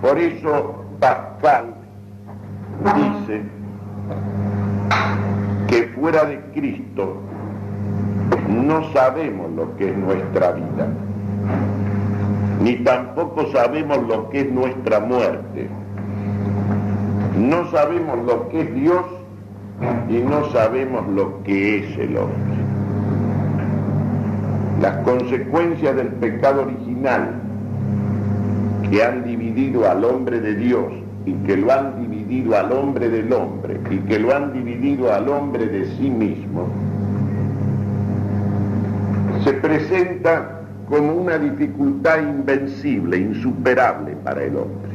Por eso Pascal dice que fuera de Cristo no sabemos lo que es nuestra vida, ni tampoco sabemos lo que es nuestra muerte. No sabemos lo que es Dios y no sabemos lo que es el hombre. Las consecuencias del pecado original que han dividido al hombre de Dios y que lo han dividido al hombre del hombre y que lo han dividido al hombre de sí mismo, se presenta como una dificultad invencible, insuperable para el hombre.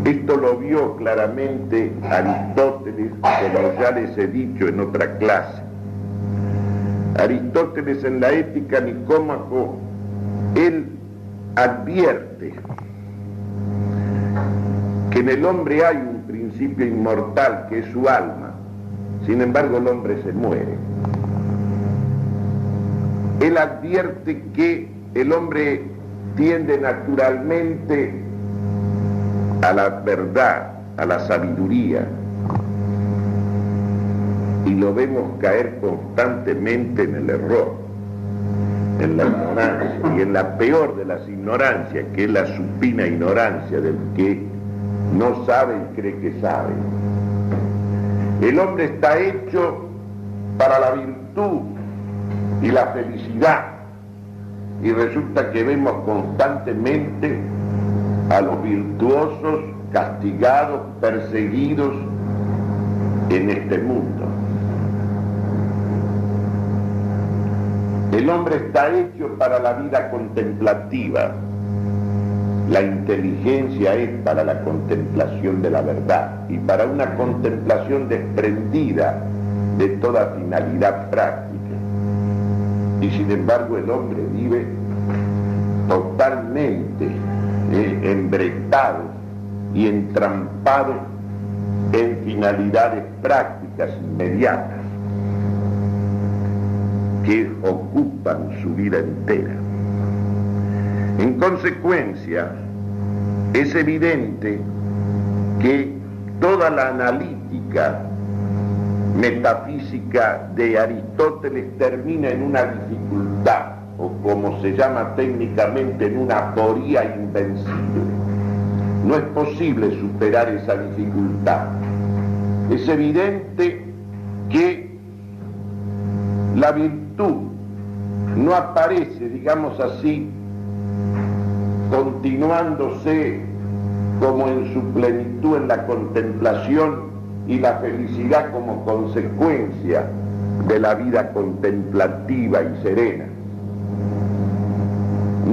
Esto lo vio claramente Aristóteles, como ya les he dicho en otra clase. Aristóteles en la Ética Nicómaco, él advierte que en el hombre hay un principio inmortal que es su alma, sin embargo el hombre se muere. Él advierte que el hombre tiende naturalmente a la verdad, a la sabiduría, y lo vemos caer constantemente en el error, en la ignorancia, y en la peor de las ignorancias, que es la supina ignorancia del que no sabe y cree que sabe. El hombre está hecho para la virtud y la felicidad, y resulta que vemos constantemente a los virtuosos castigados, perseguidos en este mundo. El hombre está hecho para la vida contemplativa. La inteligencia es para la contemplación de la verdad y para una contemplación desprendida de toda finalidad práctica. Y sin embargo el hombre vive totalmente embretado y entrampado en finalidades prácticas inmediatas que ocupan su vida entera. En consecuencia, es evidente que toda la analítica metafísica de Aristóteles termina en una dificultad, o como se llama técnicamente, en una aporía invencible. No es posible superar esa dificultad. Es evidente que la virtud no aparece, digamos así, continuándose como en su plenitud en la contemplación, y la felicidad como consecuencia de la vida contemplativa y serena.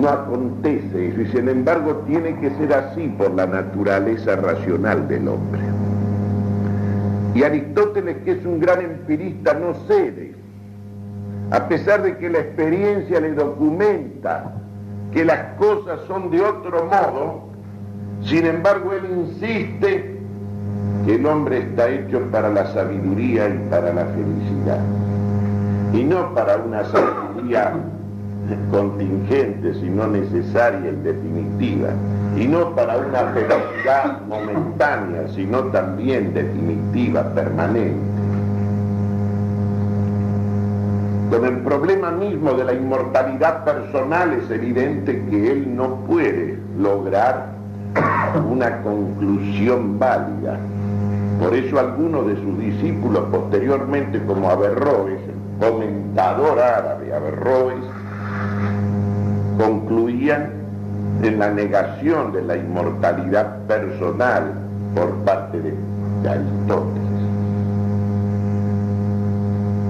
No acontece eso, y sin embargo tiene que ser así por la naturaleza racional del hombre. Y Aristóteles, que es un gran empirista, no cede, a pesar de que la experiencia le documenta que las cosas son de otro modo. Sin embargo él insiste que el hombre está hecho para la sabiduría y para la felicidad, y no para una sabiduría contingente, sino necesaria y definitiva, y no para una felicidad momentánea, sino también definitiva, permanente. Con el problema mismo de la inmortalidad personal es evidente que él no puede lograr una conclusión válida. Por eso algunos de sus discípulos posteriormente, como Averroes, el comentador árabe Averroes, concluían en la negación de la inmortalidad personal por parte de Aristóteles.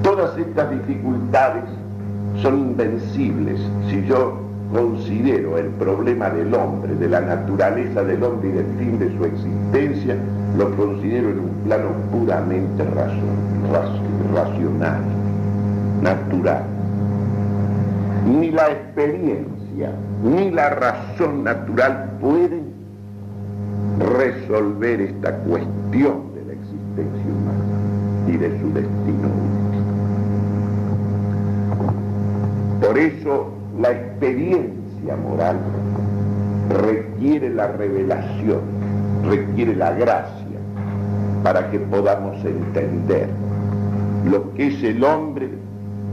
Todas estas dificultades son invencibles si yo considero el problema del hombre, de la naturaleza del hombre y del fin de su existencia, lo considero en un plano puramente racional, natural. Ni la experiencia ni la razón natural pueden resolver esta cuestión de la existencia humana y de su destino último. Por eso la experiencia moral requiere la revelación, requiere la gracia para que podamos entender lo que es el hombre,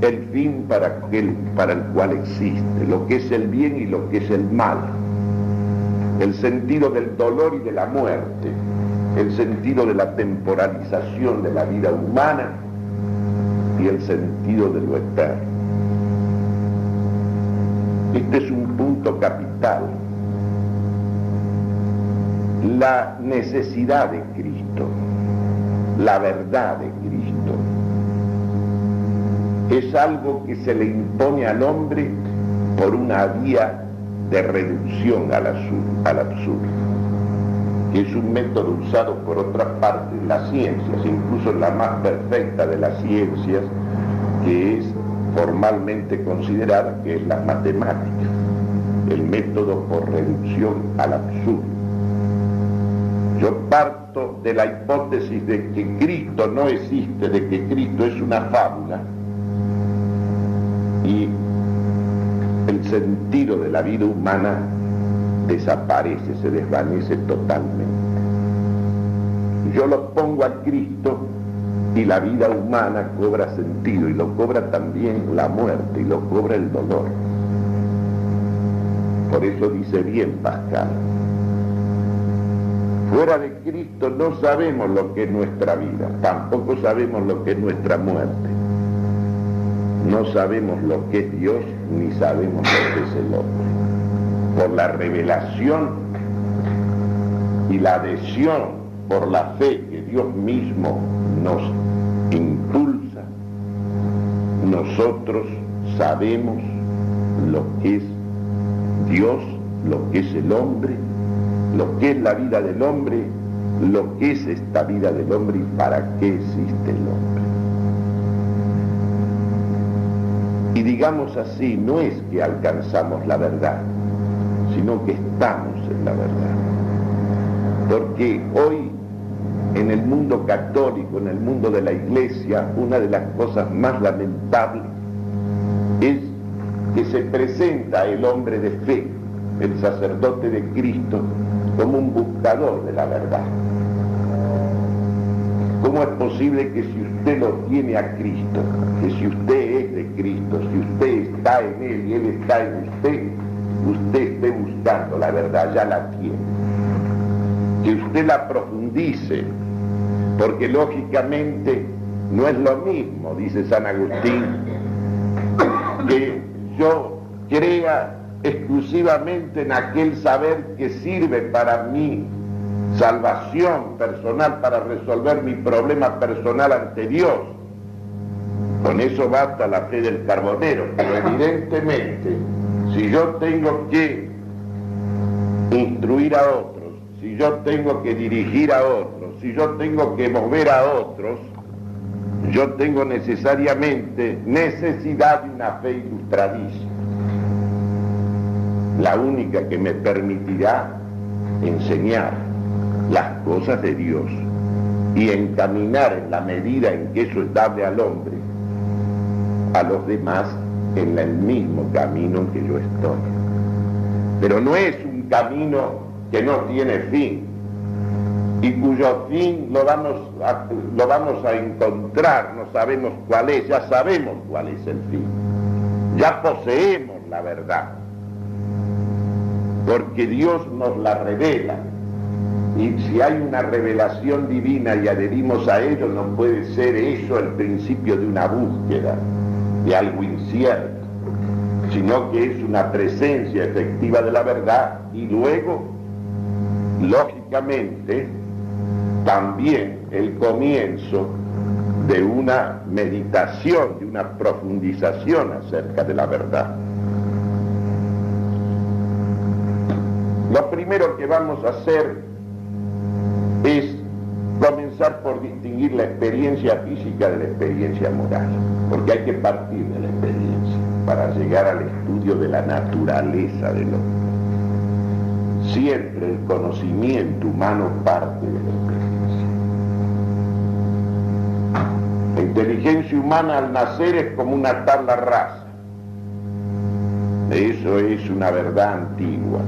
el fin para el cual existe, lo que es el bien y lo que es el mal, el sentido del dolor y de la muerte, el sentido de la temporalización de la vida humana y el sentido de lo eterno. Este es un punto capital. La necesidad de Cristo, la verdad de Cristo, es algo que se le impone al hombre por una vía de reducción al absurdo, que es un método usado por otra parte en las ciencias, incluso en la más perfecta de las ciencias, que es formalmente considerada que es la matemática, el método por reducción al absurdo. Yo parto de la hipótesis de que Cristo no existe, de que Cristo es una fábula, y el sentido de la vida humana desaparece, se desvanece totalmente. Yo lo pongo a Cristo y la vida humana cobra sentido, y lo cobra también la muerte, y lo cobra el dolor. Por eso dice bien Pascal: fuera de Cristo no sabemos lo que es nuestra vida, tampoco sabemos lo que es nuestra muerte. No sabemos lo que es Dios, ni sabemos lo que es el hombre. Por la revelación y la adhesión por la fe que Dios mismo nos impulsa, nosotros sabemos lo que es Dios, lo que es el hombre, lo que es la vida del hombre, lo que es esta vida del hombre y para qué existe el hombre. Y digamos así, no es que alcanzamos la verdad, sino que estamos en la verdad. Porque hoy, en el mundo católico, en el mundo de la Iglesia, una de las cosas más lamentables es que se presenta el hombre de fe, el sacerdote de Cristo, como un buscador de la verdad. ¿Cómo es posible que si usted lo tiene a Cristo, que si usted es de Cristo, si usted está en Él y Él está en usted esté buscando la verdad, ya la tiene? Que usted la profundice, porque lógicamente no es lo mismo, dice San Agustín, que yo crea exclusivamente en aquel saber que sirve para mi salvación personal, para resolver mi problema personal ante Dios. Con eso basta la fe del carbonero, pero evidentemente, si yo tengo que instruir a otros, si yo tengo que dirigir a otros, si yo tengo que mover a otros, yo tengo necesariamente necesidad de una fe ilustradísima, la única que me permitirá enseñar las cosas de Dios y encaminar en la medida en que eso es dable al hombre, a los demás en el mismo camino en que yo estoy. Pero no es un camino que no tiene fin y cuyo fin lo vamos a encontrar, no sabemos cuál es, ya sabemos cuál es el fin, ya poseemos la verdad, porque Dios nos la revela. Y si hay una revelación divina y adherimos a ello, no puede ser eso el principio de una búsqueda, de algo incierto, sino que es una presencia efectiva de la verdad y luego, lógicamente, también el comienzo de una meditación, de una profundización acerca de la verdad. Lo primero que vamos a hacer es comenzar por distinguir la experiencia física de la experiencia moral, porque hay que partir de la experiencia para llegar al estudio de la naturaleza del hombre. Siempre el conocimiento humano parte de la experiencia. La inteligencia humana al nacer es como una tabla rasa. Eso es una verdad antigua.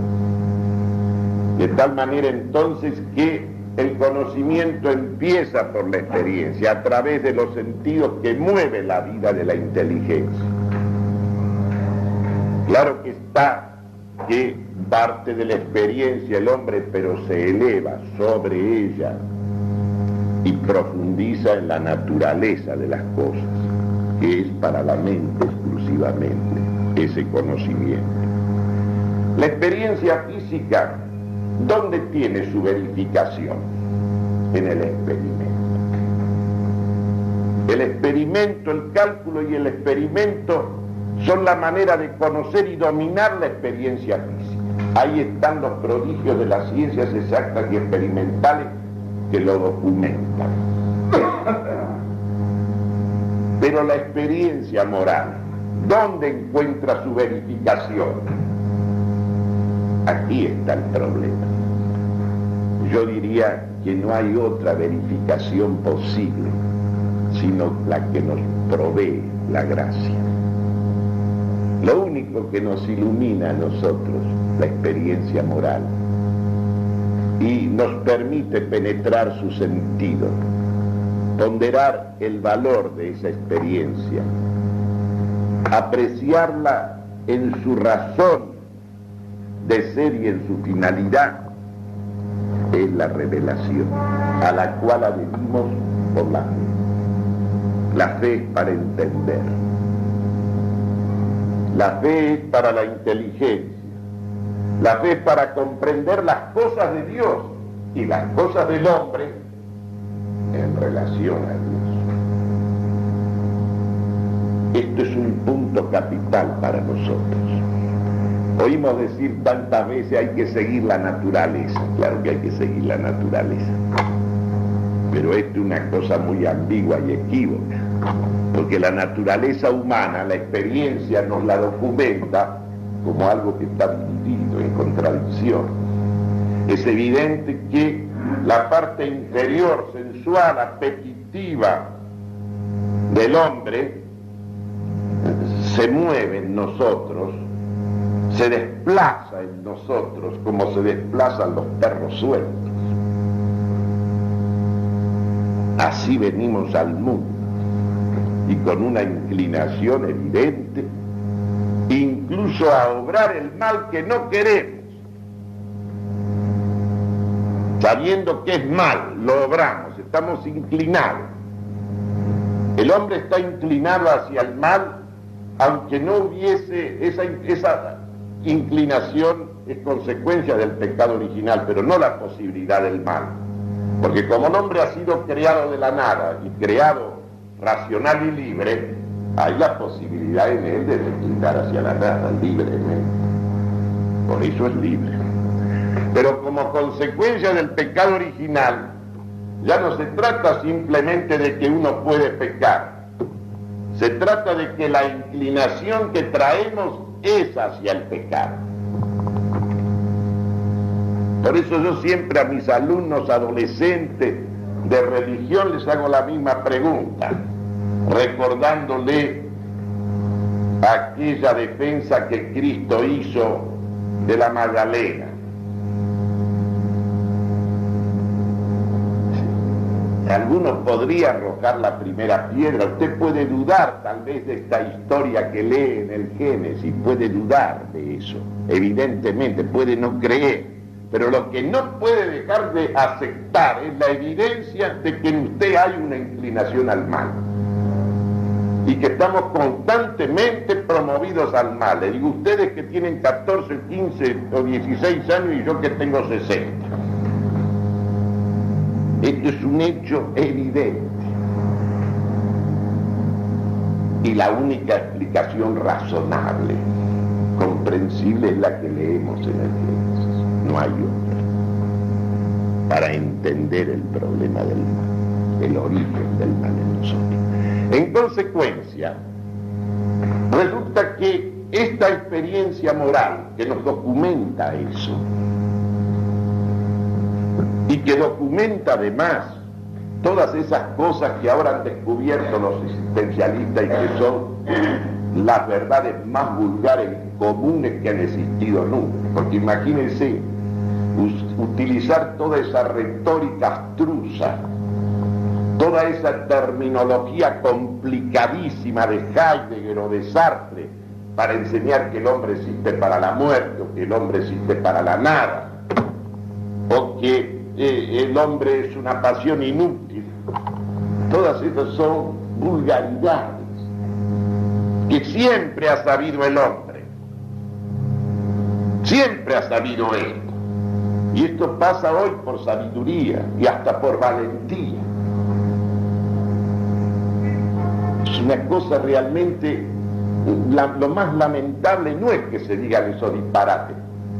De tal manera entonces que el conocimiento empieza por la experiencia, a través de los sentidos que mueve la vida de la inteligencia. Claro que está que parte de la experiencia el hombre, pero se eleva sobre ella y profundiza en la naturaleza de las cosas, que es para la mente exclusivamente ese conocimiento. La experiencia física, ¿dónde tiene su verificación? En el experimento. El experimento, el cálculo y el experimento son la manera de conocer y dominar la experiencia física. Ahí están los prodigios de las ciencias exactas y experimentales que lo documentan. Pero la experiencia moral, ¿dónde encuentra su verificación? Aquí está el problema. Yo diría que no hay otra verificación posible, sino la que nos provee la gracia. Lo único que nos ilumina a nosotros, la experiencia moral, y nos permite penetrar su sentido, ponderar el valor de esa experiencia, apreciarla en su razón de ser y en su finalidad, es la revelación, a la cual adherimos por la fe. La fe es para entender. La fe es para la inteligencia. La fe es para comprender las cosas de Dios y las cosas del hombre en relación a Dios. Esto es un punto capital para nosotros. Oímos decir tantas veces hay que seguir la naturaleza. Claro que hay que seguir la naturaleza. Pero esto es una cosa muy ambigua y equívoca. Porque la naturaleza humana, la experiencia nos la documenta como algo que está dividido, en contradicción. Es evidente que la parte inferior, sensual, apetitiva del hombre se mueve en nosotros, se desplaza en nosotros como se desplazan los perros sueltos. Así venimos al mundo, y con una inclinación evidente, incluso a obrar el mal que no queremos. Sabiendo que es mal, lo obramos, estamos inclinados. El hombre está inclinado hacia el mal, aunque no hubiese esa inclinación, es consecuencia del pecado original, pero no la posibilidad del mal. Porque como el hombre ha sido creado de la nada y creado racional y libre, hay la posibilidad en él de declinar hacia la nada libremente. Por eso es libre. Pero como consecuencia del pecado original, ya no se trata simplemente de que uno puede pecar. Se trata de que la inclinación que traemos es hacia el pecado. Por eso yo siempre a mis alumnos adolescentes de religión les hago la misma pregunta, recordándole aquella defensa que Cristo hizo de la Magdalena. Algunos podrían arrojar la primera piedra. Usted puede dudar tal vez de esta historia que lee en el Génesis, puede dudar de eso, evidentemente, puede no creer, pero lo que no puede dejar de aceptar es la evidencia de que en usted hay una inclinación al mal y que estamos constantemente promovidos al mal. Le digo, ustedes que tienen 14, 15 o 16 años y yo que tengo 60. Esto es un hecho evidente. Y la única explicación razonable, comprensible, es la que leemos en el Génesis. No hay otra. Para entender el problema del mal, el origen del mal en nosotros. En consecuencia, resulta que esta experiencia moral que nos documenta eso, y que documenta además todas esas cosas que ahora han descubierto los existencialistas y que son las verdades más vulgares y comunes que han existido nunca. Porque imagínense, utilizar toda esa retórica abstrusa, toda esa terminología complicadísima de Heidegger o de Sartre para enseñar que el hombre existe para la muerte, o que el hombre existe para la nada, o que el hombre es una pasión inútil. Todas esas son vulgaridades que siempre ha sabido el hombre, siempre ha sabido él. Y esto pasa hoy por sabiduría y hasta por valentía. Es una cosa realmente, lo más lamentable no es que se digan esos disparates.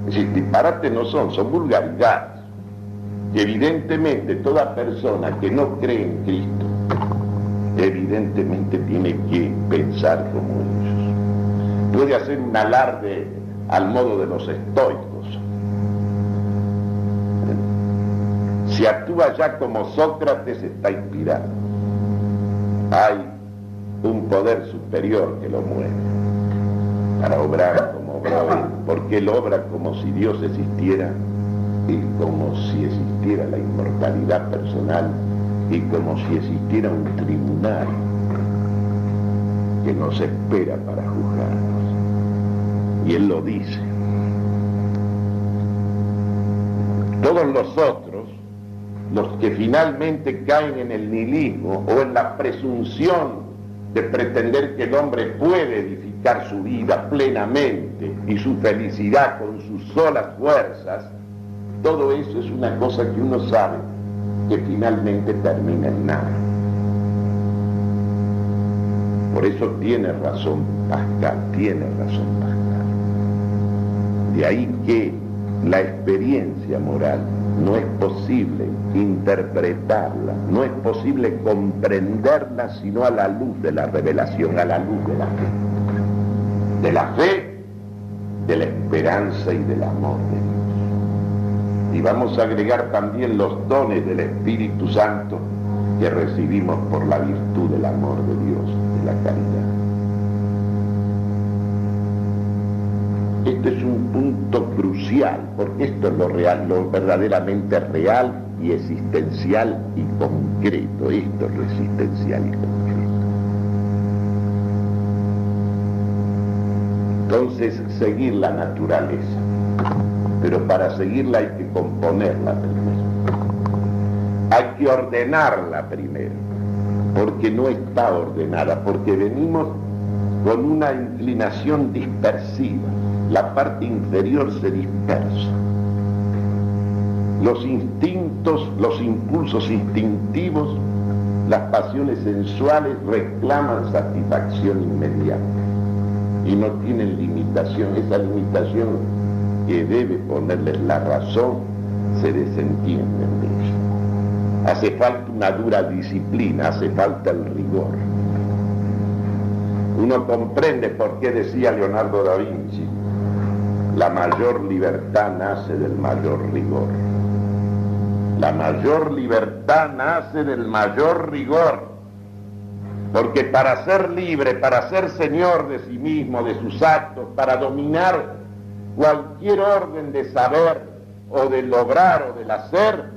Es decir, disparates no son vulgaridades. Y evidentemente toda persona que no cree en Cristo, evidentemente tiene que pensar como ellos. Puede hacer un alarde al modo de los estoicos. Si actúa ya como Sócrates, está inspirado. Hay un poder superior que lo mueve para obrar como obró él, porque él obra como si Dios existiera y como si existiera la inmortalidad personal y como si existiera un tribunal que nos espera para juzgarnos. Y él lo dice. Todos los otros, los que finalmente caen en el nihilismo o en la presunción de pretender que el hombre puede edificar su vida plenamente y su felicidad con sus solas fuerzas, todo eso es una cosa que uno sabe que finalmente termina en nada. Por eso tiene razón Pascal, De ahí que la experiencia moral no es posible interpretarla, no es posible comprenderla sino a la luz de la revelación, a la luz de la fe. De la fe, de la esperanza y del amor de Dios. Y vamos a agregar también los dones del Espíritu Santo que recibimos por la virtud del amor de Dios, de la caridad. Este es un punto crucial, porque esto es lo real, lo verdaderamente real y existencial y concreto. Esto es lo existencial y concreto. Entonces, seguir la naturaleza, pero para seguirla hay que componerla primero. Hay que ordenarla primero, porque no está ordenada, porque venimos con una inclinación dispersiva. La parte inferior se dispersa. Los instintos, los impulsos instintivos, las pasiones sensuales reclaman satisfacción inmediata y no tienen limitación. Esa limitación que debe ponerles la razón se desentienden de ella. Hace falta una dura disciplina, hace falta el rigor. Uno comprende por qué decía Leonardo da Vinci: la mayor libertad nace del mayor rigor. La mayor libertad nace del mayor rigor. Porque para ser libre, para ser señor de sí mismo, de sus actos, para dominar cualquier orden de saber o de lograr o del hacer,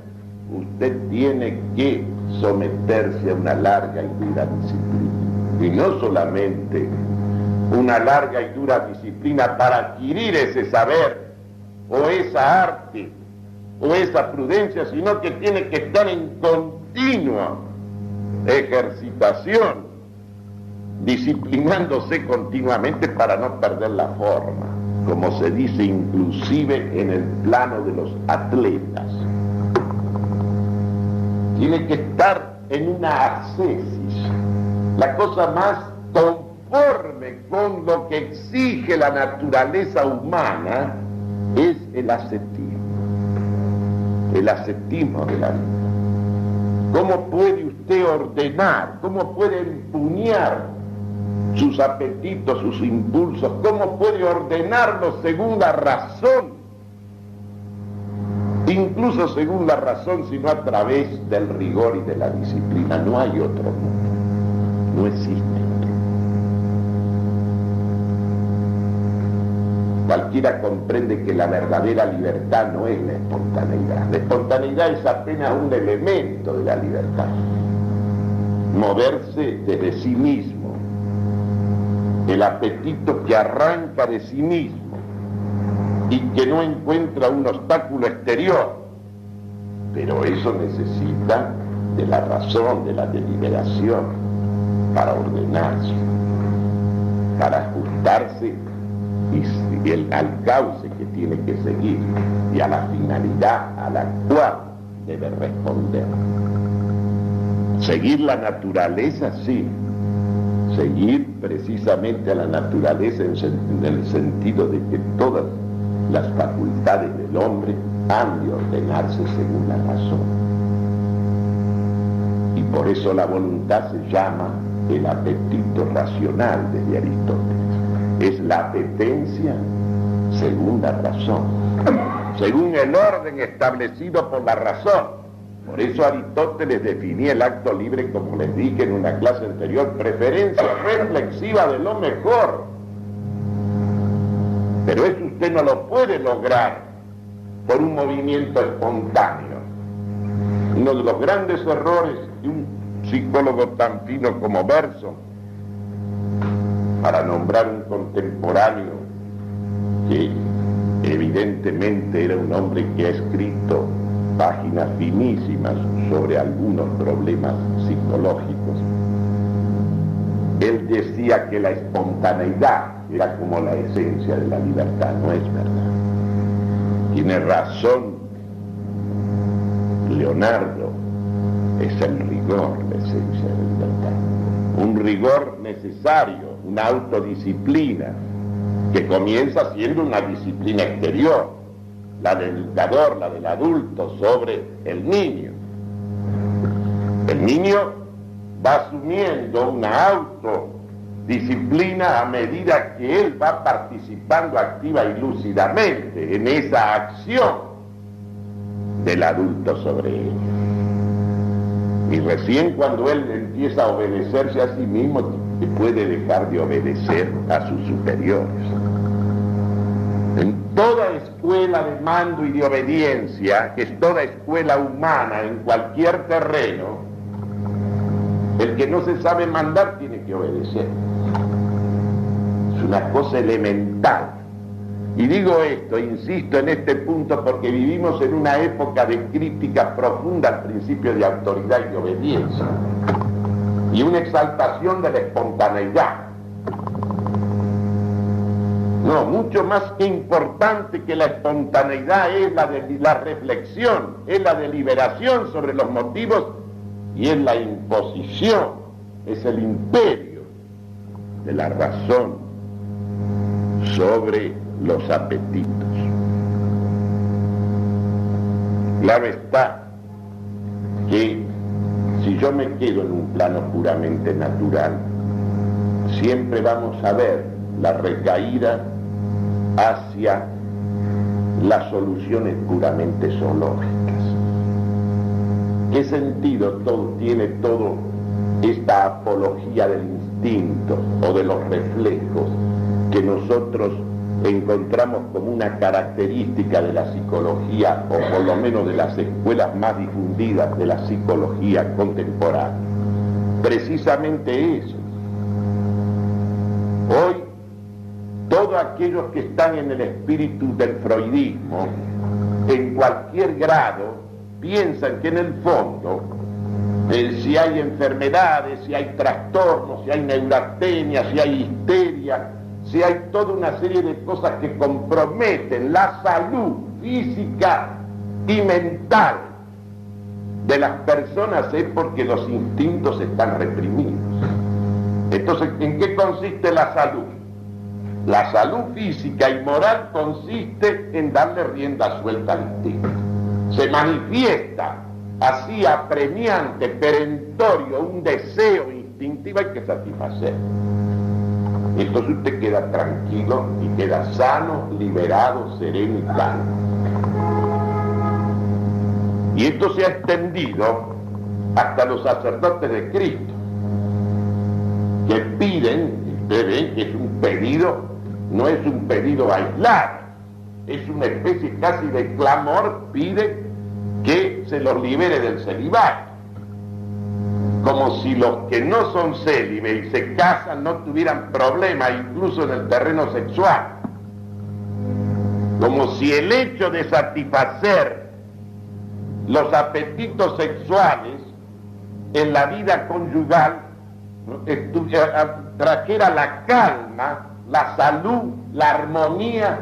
usted tiene que someterse a una larga y dura disciplina. Y no solamente una larga y dura disciplina para adquirir ese saber o esa arte o esa prudencia, sino que tiene que estar en continua ejercitación, disciplinándose continuamente para no perder la forma, como se dice inclusive en el plano de los atletas. Tiene que estar en una ascesis, la cosa más conforme con lo que exige la naturaleza humana es el ascetismo de la vida. ¿Cómo puede usted ordenar? ¿Cómo puede empuñar sus apetitos, sus impulsos? ¿Cómo puede ordenarlos según la razón? Incluso según la razón, sino a través del rigor y de la disciplina. No hay otro mundo, no existe otro. cualquiera comprende que la verdadera libertad no es la espontaneidad. La espontaneidad es apenas un elemento de la libertad. Moverse desde sí mismo, el apetito que arranca de sí mismo y que no encuentra un obstáculo exterior. Pero eso necesita de la razón, de la deliberación, para ordenarse, para ajustarse al cauce que tiene que seguir y a la finalidad a la cual debe responder. Seguir la naturaleza, sí. Seguir precisamente a la naturaleza en el sentido de que todas las facultades del hombre han de ordenarse según la razón. Y por eso la voluntad se llama el apetito racional desde Aristóteles. Es la apetencia según la razón, según el orden establecido por la razón. Por eso Aristóteles definía el acto libre, como les dije en una clase anterior, preferencia reflexiva de lo mejor. Pero eso usted no lo puede lograr por un movimiento espontáneo. Uno de los grandes errores de un psicólogo tan fino como Bergson, para nombrar un contemporáneo que evidentemente era un hombre que ha escrito páginas finísimas sobre algunos problemas psicológicos. Él decía que la espontaneidad era como la esencia de la libertad. No es verdad. Tiene razón Leonardo, es el rigor la esencia de la libertad. Un rigor necesario, una autodisciplina que comienza siendo una disciplina exterior, la del educador, la del adulto sobre el niño. El niño va asumiendo una autodisciplina a medida que él va participando activa y lúcidamente en esa acción del adulto sobre él. Y recién cuando él empieza a obedecerse a sí mismo, puede dejar de obedecer a sus superiores. En toda escuela de mando y de obediencia, que es toda escuela humana en cualquier terreno, el que no se sabe mandar tiene que obedecer. Es una cosa elemental. Y digo esto, insisto en este punto, porque vivimos en una época de crítica profunda al principio de autoridad y de obediencia, y una exaltación de la espontaneidad. No, mucho más que importante que la espontaneidad es la reflexión, es la deliberación sobre los motivos y es la imposición, es el imperio de la razón sobre los apetitos. Claro está que si yo me quedo en un plano puramente natural, siempre vamos a ver la recaída hacia las soluciones puramente zoológicas. ¿Qué sentido tiene todo esta apología del instinto o de los reflejos que nosotros encontramos como una característica de la psicología, o por lo menos de las escuelas más difundidas de la psicología contemporánea? Precisamente eso. Hoy, todos aquellos que están en el espíritu del freudismo, en cualquier grado, piensan que en el fondo, si hay enfermedades, si hay trastornos, si hay neurastenia, si hay histeria, si hay toda una serie de cosas que comprometen la salud física y mental de las personas, es porque los instintos están reprimidos. Entonces, ¿en qué consiste la salud? La salud física y moral consiste en darle rienda suelta al instinto. Se manifiesta así apremiante, perentorio, un deseo instintivo, hay que satisfacer. Entonces usted queda tranquilo y queda sano, liberado, sereno y calmo. Y esto se ha extendido hasta los sacerdotes de Cristo, que piden, ustedes ven que es un pedido no es un pedido aislado, es una especie casi de clamor, pide que se los libere del celibato. Como si los que no son célibes y se casan no tuvieran problemas, incluso en el terreno sexual. Como si el hecho de satisfacer los apetitos sexuales en la vida conyugal trajera la calma, la salud, la armonía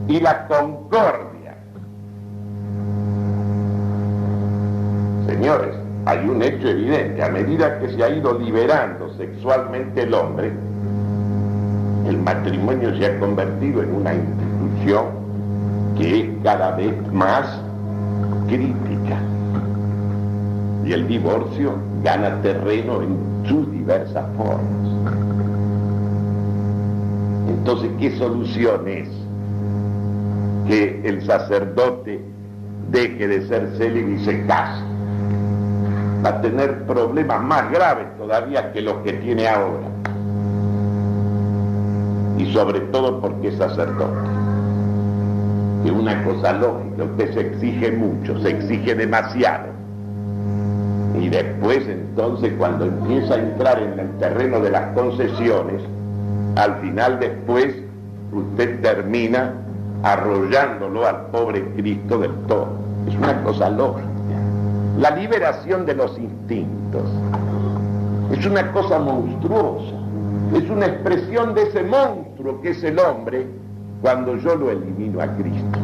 y la concordia. Señores, hay un hecho evidente: a medida que se ha ido liberando sexualmente el hombre, el matrimonio se ha convertido en una institución que es cada vez más crítica, y el divorcio gana terreno en sus diversas formas. Entonces, ¿qué solución es? Que el sacerdote deje de ser célibe y se case. Va a tener problemas más graves todavía que los que tiene ahora, y sobre todo porque es sacerdote. Es una cosa lógica: usted se exige mucho, se exige demasiado, y después, entonces, cuando empieza a entrar en el terreno de las concesiones, al final después usted termina arrollándolo al pobre Cristo del todo. Es una cosa lógica. La liberación de los instintos es una cosa monstruosa, es una expresión de ese monstruo que es el hombre cuando yo lo elimino a Cristo.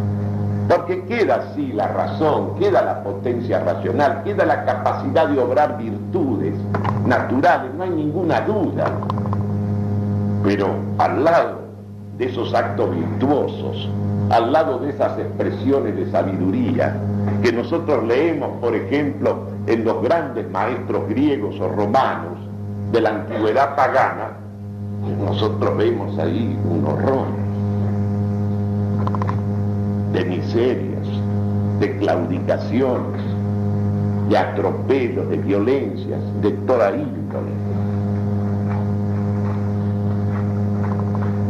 Porque queda así la razón, queda la potencia racional, queda la capacidad de obrar virtudes naturales, no hay ninguna duda. Pero al lado de esos actos virtuosos, al lado de esas expresiones de sabiduría que nosotros leemos, por ejemplo, en los grandes maestros griegos o romanos de la antigüedad pagana, nosotros vemos ahí un horror de miserias, de claudicaciones, de atropellos, de violencias, de toda índole.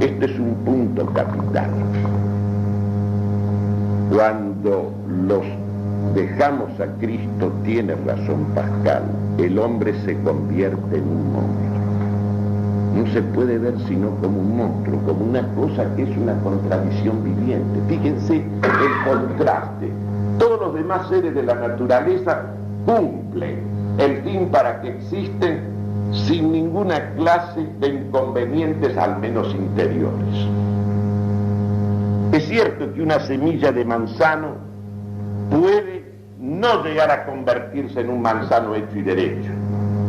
Este es un punto capital. Cuando los dejamos a Cristo, tiene razón Pascal, el hombre se convierte en un monstruo. No se puede ver sino como un monstruo, como una cosa que es una contradicción viviente. Fíjense el contraste. Todos los demás seres de la naturaleza cumplen el fin para que existen sin ninguna clase de inconvenientes, al menos interiores. Es cierto que una semilla de manzano puede no llegar a convertirse en un manzano hecho y derecho,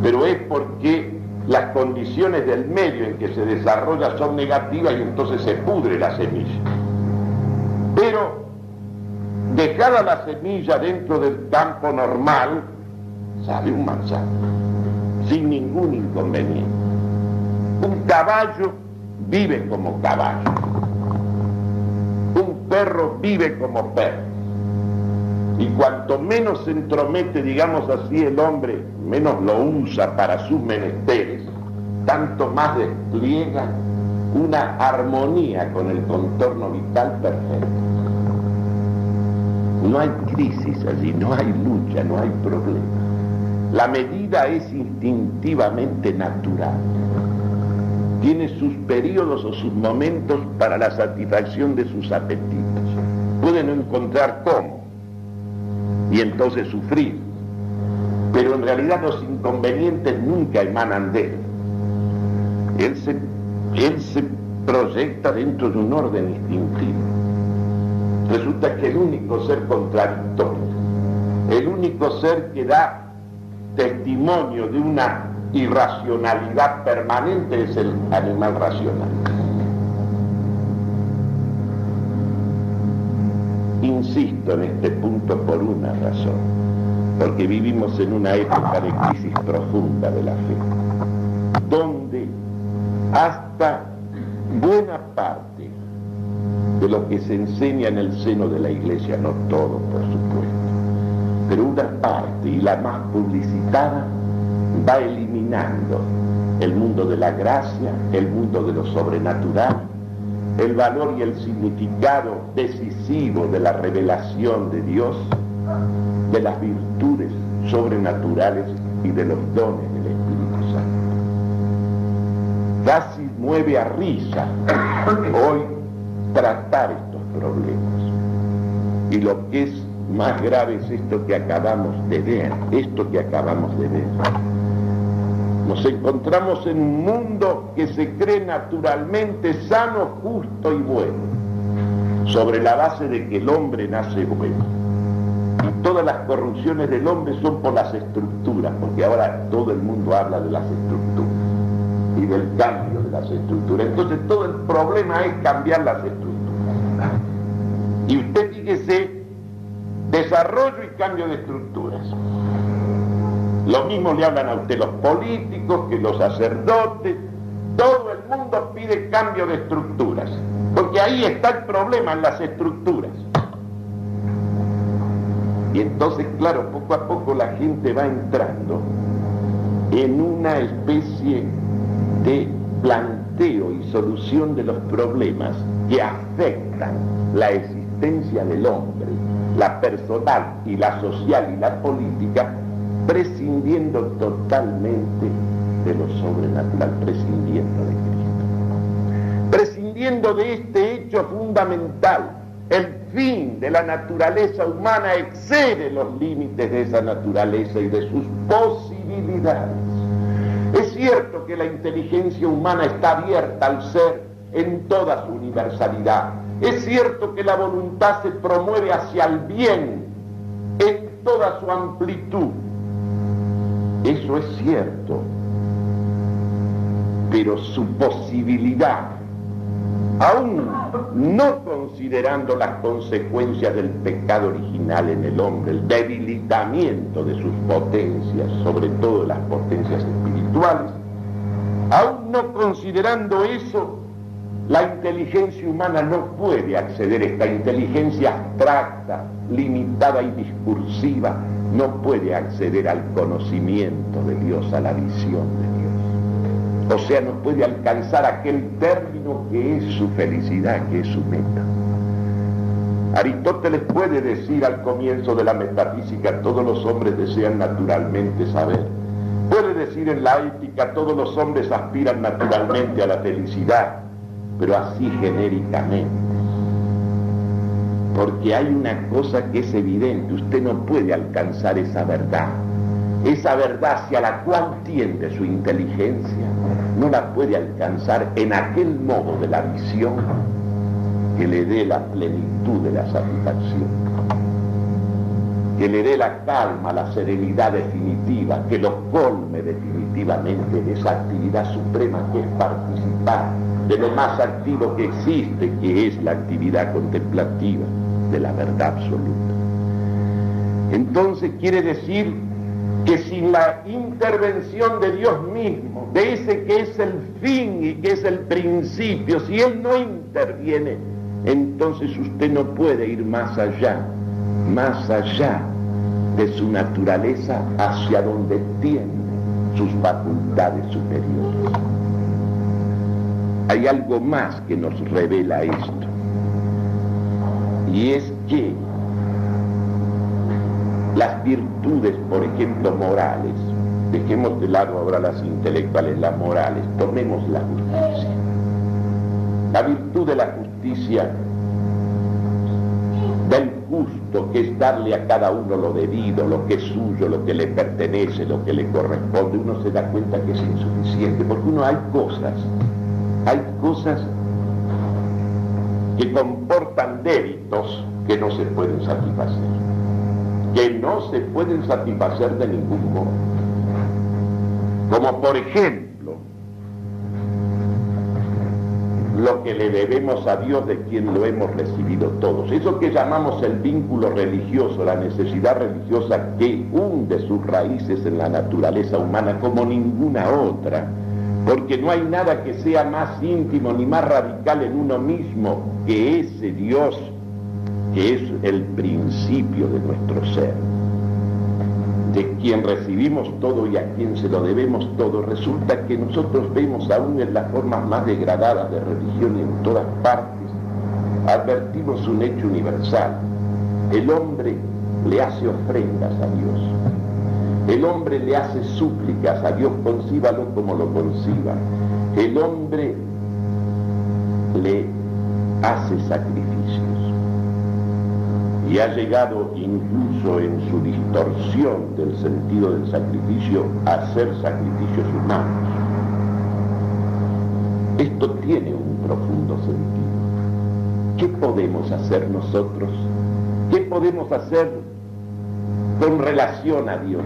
pero es porque las condiciones del medio en que se desarrolla son negativas y entonces se pudre la semilla. Pero dejada la semilla dentro del campo normal, sale un manzano sin ningún inconveniente. Un caballo vive como caballo, un perro vive como perro, y cuanto menos se entromete, digamos así, el hombre, menos lo usa para sus menesteres, tanto más despliega una armonía con el contorno vital perfecto. No hay crisis allí, no hay lucha, no hay problema. La medida es instintivamente natural. Tiene sus periodos o sus momentos para la satisfacción de sus apetitos. Puede no encontrar cómo, y entonces sufrir. Pero en realidad los inconvenientes nunca emanan de él. Él se proyecta dentro de un orden instintivo. Resulta que el único ser contradictorio, el único ser que da testimonio de una irracionalidad permanente es el animal racional. Insisto en este punto por una razón, porque vivimos en una época de crisis profunda de la fe, donde hasta buena parte de lo que se enseña en el seno de la Iglesia, no todo por supuesto, pero una parte, y la más publicitada, va eliminando el mundo de la gracia, el mundo de lo sobrenatural, el valor y el significado decisivo de la revelación de Dios, de las virtudes sobrenaturales y de los dones del Espíritu Santo. Casi mueve a risa hoy tratar estos problemas. Y lo que es más grave es esto que acabamos de ver, Nos encontramos en un mundo que se cree naturalmente sano, justo y bueno, sobre la base de que el hombre nace bueno. Y todas las corrupciones del hombre son por las estructuras, porque ahora todo el mundo habla de las estructuras y del cambio de las estructuras. Entonces todo el problema es cambiar las estructuras. Y usted fíjese, desarrollo y cambio de estructuras. Lo mismo le hablan a usted los políticos, que los sacerdotes. Todo el mundo pide cambio de estructuras, porque ahí está el problema, en las estructuras. Y entonces, claro, poco a poco la gente va entrando en una especie de planteo y solución de los problemas que afectan la existencia del hombre, la personal y la social y la política, prescindiendo totalmente de lo sobrenatural, prescindiendo de Cristo, prescindiendo de este hecho fundamental. El fin de la naturaleza humana excede los límites de esa naturaleza y de sus posibilidades. Es cierto que la inteligencia humana está abierta al ser en toda su universalidad. Es cierto que la voluntad se promueve hacia el bien en toda su amplitud. Eso es cierto, pero su posibilidad, aún no considerando las consecuencias del pecado original en el hombre, el debilitamiento de sus potencias, sobre todo las potencias espirituales, aún no considerando eso, la inteligencia humana no puede acceder, esta inteligencia abstracta, limitada y discursiva, no puede acceder al conocimiento de Dios, a la visión de Dios. O sea, no puede alcanzar aquel término que es su felicidad, que es su meta. Aristóteles puede decir al comienzo de la metafísica: todos los hombres desean naturalmente saber. Puede decir en la ética: todos los hombres aspiran naturalmente a la felicidad, pero así genéricamente. Porque hay una cosa que es evidente: usted no puede alcanzar esa verdad hacia la cual tiende su inteligencia, no la puede alcanzar en aquel modo de la visión que le dé la plenitud de la satisfacción, que le dé la calma, la serenidad definitiva, que lo colme definitivamente de esa actividad suprema que es participar de lo más activo que existe, que es la actividad contemplativa de la verdad absoluta. Entonces quiere decir que sin la intervención de Dios mismo, de ese que es el fin y que es el principio, si Él no interviene, entonces usted no puede ir más allá de su naturaleza, hacia donde tienden sus facultades superiores. Hay algo más que nos revela esto, y es que las virtudes, por ejemplo, morales, dejemos de lado ahora las intelectuales, las morales, tomemos la justicia. La virtud de la justicia, del justo, que es darle a cada uno lo debido, lo que es suyo, lo que le pertenece, lo que le corresponde, uno se da cuenta que es insuficiente, porque hay cosas que comportan débitos que no se pueden satisfacer, de ningún modo. Como por ejemplo, lo que le debemos a Dios, de quien lo hemos recibido todos. Eso que llamamos el vínculo religioso, la necesidad religiosa que hunde sus raíces en la naturaleza humana como ninguna otra, porque no hay nada que sea más íntimo ni más radical en uno mismo que ese Dios que es el principio de nuestro ser. de quien recibimos todo y a quien se lo debemos todo, resulta que nosotros vemos aún en las formas más degradadas de religión y en todas partes, advertimos un hecho universal. El hombre le hace ofrendas a Dios. El hombre le hace súplicas a Dios, concíbalo como lo conciba. El hombre le hace sacrificios. Y ha llegado incluso en su distorsión del sentido del sacrificio a hacer sacrificios humanos. Esto tiene un profundo sentido. ¿Qué podemos hacer nosotros? ¿Qué podemos hacer con relación a Dios?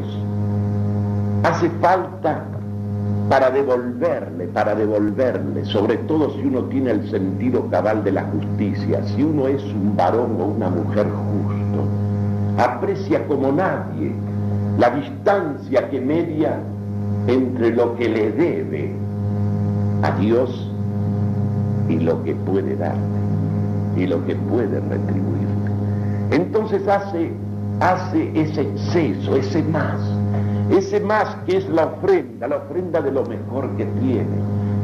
Hace falta para devolverle, sobre todo si uno tiene el sentido cabal de la justicia, si uno es un varón o una mujer justo, aprecia como nadie la distancia que media entre lo que le debe a Dios y lo que puede darle, y lo que puede retribuirle. Entonces hace ese exceso, ese más que es la ofrenda de lo mejor que tiene,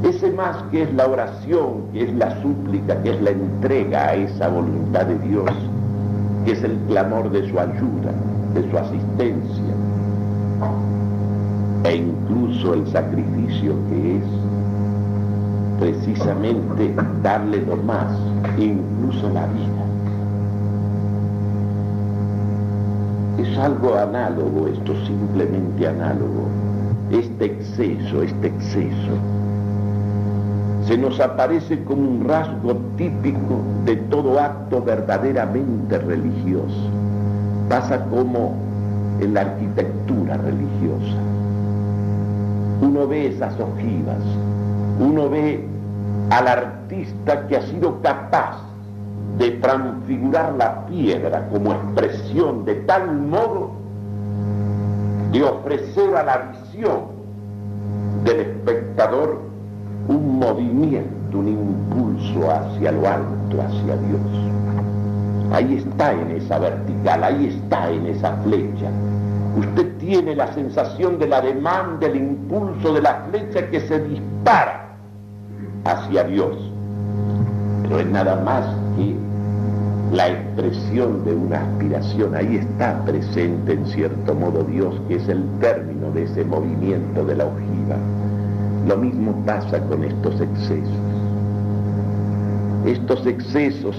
ese más que es la oración, que es la súplica, que es la entrega a esa voluntad de Dios, que es el clamor de su ayuda, de su asistencia, e incluso el sacrificio que es precisamente darle lo más, incluso la vida. Es algo análogo esto, simplemente análogo. Este exceso se nos aparece como un rasgo típico de todo acto verdaderamente religioso. Pasa como en la arquitectura religiosa. Uno ve esas ojivas, uno ve al artista que ha sido capaz de transfigurar la piedra como expresión de tal modo de ofrecer a la visión del espectador un movimiento, un impulso hacia lo alto, hacia Dios. Ahí está en esa vertical, ahí está en esa flecha. Usted tiene la sensación del ademán, del impulso de la flecha que se dispara hacia Dios, pero es nada más que la expresión de una aspiración. Ahí está presente en cierto modo Dios, que es el término de ese movimiento de la ojiva. Lo mismo pasa con estos excesos,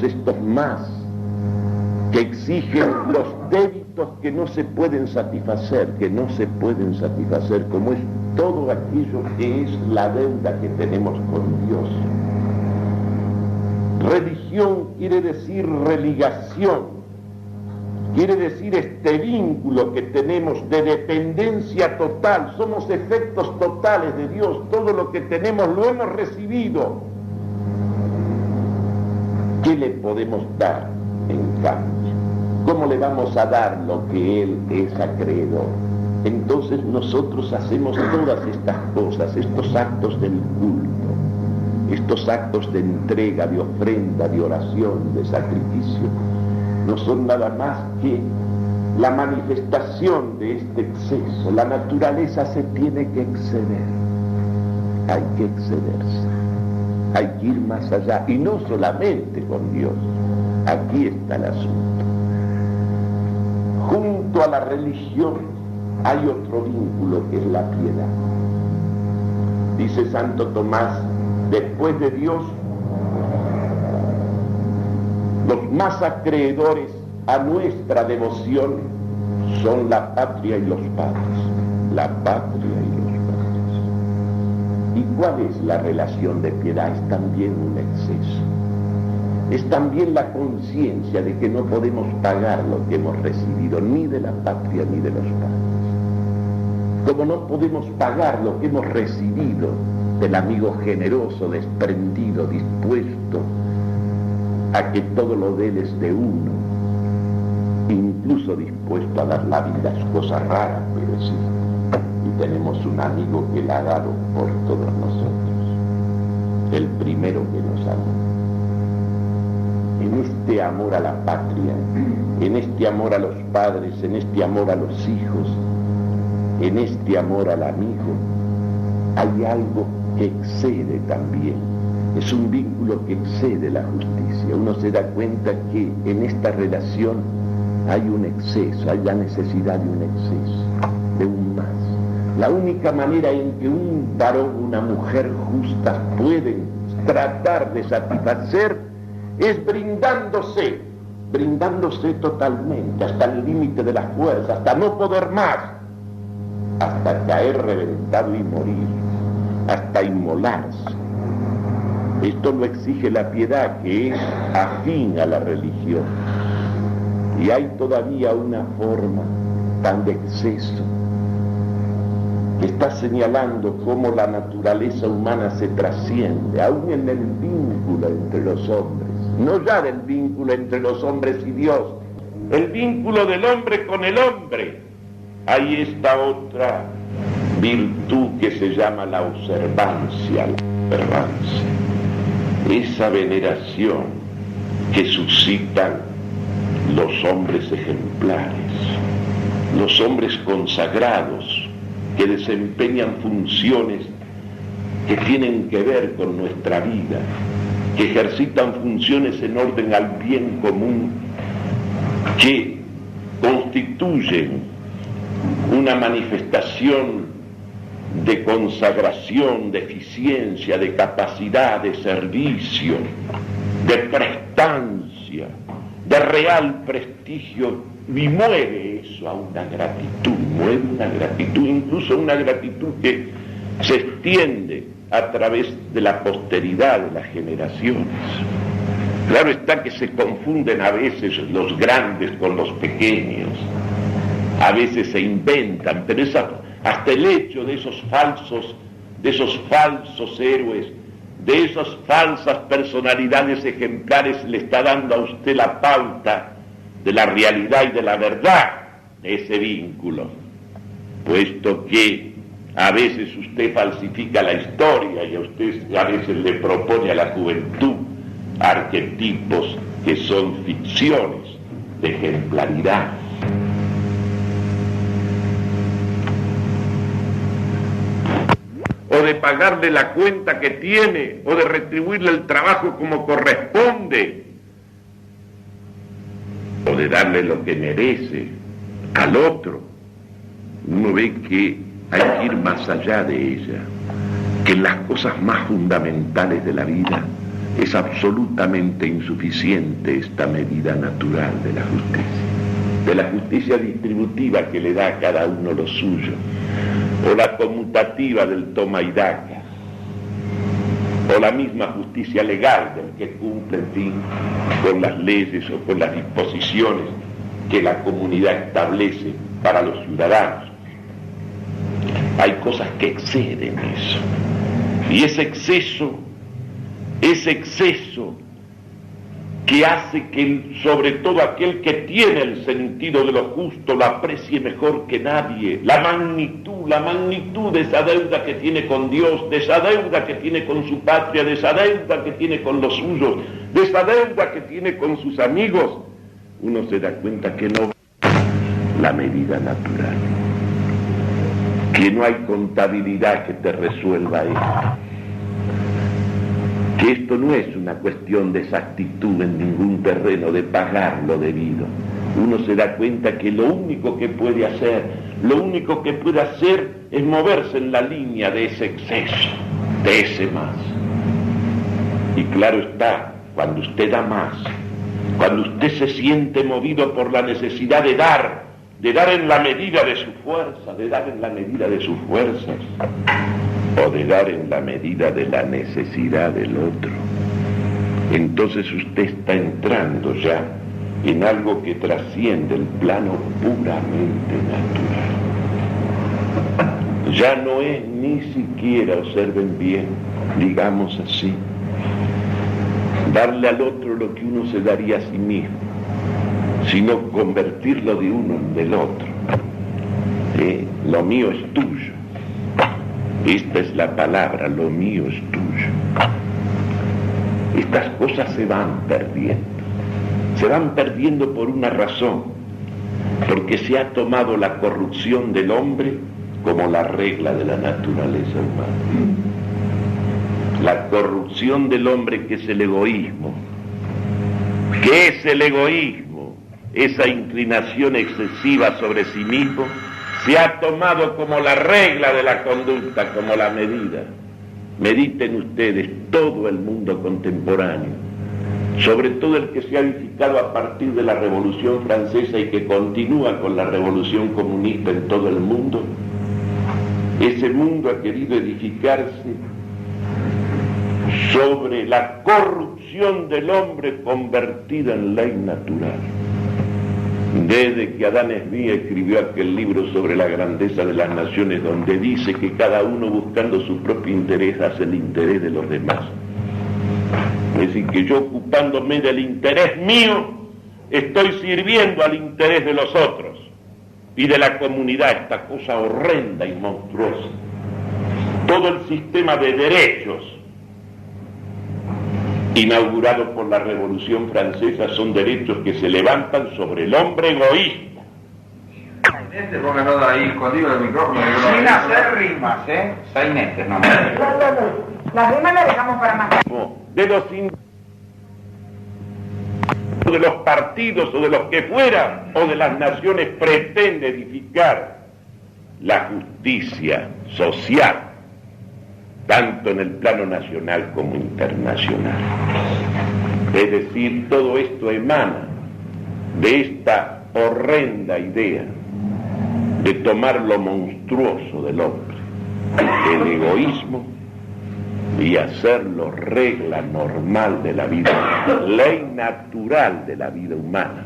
estos más, que exigen los débitos que no se pueden satisfacer, como es todo aquello que es la deuda que tenemos con Dios. Religión quiere decir religación, quiere decir este vínculo que tenemos de dependencia total. Somos efectos totales de Dios, todo lo que tenemos lo hemos recibido. ¿Qué le podemos dar en cambio? ¿Cómo le vamos a dar lo que Él es acreedor? Entonces nosotros hacemos todas estas cosas, estos actos del culto, estos actos de entrega, de ofrenda, de oración, de sacrificio, no son nada más que la manifestación de este exceso. La naturaleza se tiene que exceder, hay que excederse, hay que ir más allá, y no solamente con Dios. Aquí está el asunto. Junto a la religión hay otro vínculo que es la piedad. Dice Santo Tomás, después de Dios, los más acreedores a nuestra devoción son la patria y los padres. La patria y los padres. ¿Y cuál es la relación de piedad? Es también un exceso. Es también la conciencia de que no podemos pagar lo que hemos recibido, ni de la patria ni de los padres. Como no podemos pagar lo que hemos recibido del amigo generoso, desprendido, dispuesto a que todo lo dé desde uno, incluso dispuesto a dar la vida. Es cosa rara, pero sí. Y tenemos un amigo que la ha dado por todos nosotros, el primero que nos amó. En este amor a la patria, en este amor a los padres, en este amor a los hijos, en este amor al amigo hay algo que excede también. Es un vínculo que excede la justicia. Uno se da cuenta que en esta relación hay un exceso, hay la necesidad de un exceso, de un más. La única manera en que un varón, una mujer justas pueden tratar de satisfacer es brindándose totalmente, hasta el límite de la fuerza, hasta no poder más, hasta caer reventado y morir, hasta inmolarse. Esto lo exige la piedad, que es afín a la religión. Y hay todavía una forma tan de exceso que está señalando cómo la naturaleza humana se trasciende, aún en el vínculo entre los hombres. No ya del vínculo entre los hombres y Dios, el vínculo del hombre con el hombre. Hay esta otra virtud que se llama la observancia, esa veneración que suscitan los hombres ejemplares, los hombres consagrados que desempeñan funciones que tienen que ver con nuestra vida, que ejercitan funciones en orden al bien común, que constituyen una manifestación de consagración, de eficiencia, de capacidad, de servicio, de prestancia, de real prestigio, y mueve eso a una gratitud, incluso una gratitud que se extiende a través de la posteridad de las generaciones. Claro está que se confunden a veces los grandes con los pequeños, a veces se inventan, pero hasta el hecho de esos falsos héroes, de esas falsas personalidades ejemplares, le está dando a usted la pauta de la realidad y de la verdad de ese vínculo, puesto que a veces usted falsifica la historia y a veces le propone a la juventud arquetipos que son ficciones de ejemplaridad. O de pagarle la cuenta que tiene, o de retribuirle el trabajo como corresponde, o de darle lo que merece al otro. Uno ve que hay que ir más allá de ella, que en las cosas más fundamentales de la vida es absolutamente insuficiente esta medida natural de la justicia distributiva que le da a cada uno lo suyo, o la conmutativa del toma y daca, o la misma justicia legal del que cumple, en fin, con las leyes o con las disposiciones que la comunidad establece para los ciudadanos. Hay cosas que exceden eso, y ese exceso que hace que sobre todo aquel que tiene el sentido de lo justo lo aprecie mejor que nadie, la magnitud de esa deuda que tiene con Dios, de esa deuda que tiene con su patria, de esa deuda que tiene con los suyos, de esa deuda que tiene con sus amigos. Uno se da cuenta que no la medida natural, que no hay contabilidad que te resuelva eso, que esto no es una cuestión de exactitud en ningún terreno, de pagar lo debido. Uno se da cuenta que lo único que puede hacer es moverse en la línea de ese exceso, de ese más. Y claro está, cuando usted da más, cuando usted se siente movido por la necesidad de dar en la medida de su fuerza, de dar en la medida de sus fuerzas, o de dar en la medida de la necesidad del otro, entonces usted está entrando ya en algo que trasciende el plano puramente natural. Ya no es ni siquiera, observen bien, digamos así, darle al otro lo que uno se daría a sí mismo, sino convertirlo de uno en del otro. Lo mío es tuyo. Esta es la palabra, lo mío es tuyo. Estas cosas se van perdiendo por una razón, porque se ha tomado la corrupción del hombre como la regla de la naturaleza humana. La corrupción del hombre, que es el egoísmo. ¿Qué es el egoísmo? Esa inclinación excesiva sobre sí mismo se ha tomado como la regla de la conducta, como la medida. Mediten ustedes todo el mundo contemporáneo, sobre todo el que se ha edificado a partir de la Revolución Francesa y que continúa con la Revolución Comunista en todo el mundo. Ese mundo ha querido edificarse sobre la corrupción del hombre convertida en ley natural. Desde que Adán Smith escribió aquel libro sobre la grandeza de las naciones, donde dice que cada uno, buscando su propio interés, hace el interés de los demás. Es decir, que yo, ocupándome del interés mío, estoy sirviendo al interés de los otros y de la comunidad, esta cosa horrenda y monstruosa. Todo el sistema de derechos inaugurado por la Revolución Francesa son derechos que se levantan sobre el hombre egoísta. Pónganlo ahí escondido el micrófono. Sin hacer rimas, sainetes nomás. Las rimas las dejamos para más tarde. De los partidos o de los que fuera o de las naciones pretende edificar la justicia social, tanto en el plano nacional como internacional. Es decir, todo esto emana de esta horrenda idea de tomar lo monstruoso del hombre, el egoísmo, y hacerlo regla normal de la vida humana, ley natural de la vida humana,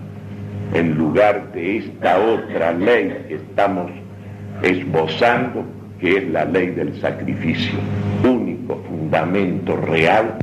en lugar de esta otra ley que estamos esbozando, que es la ley del sacrificio, único fundamento real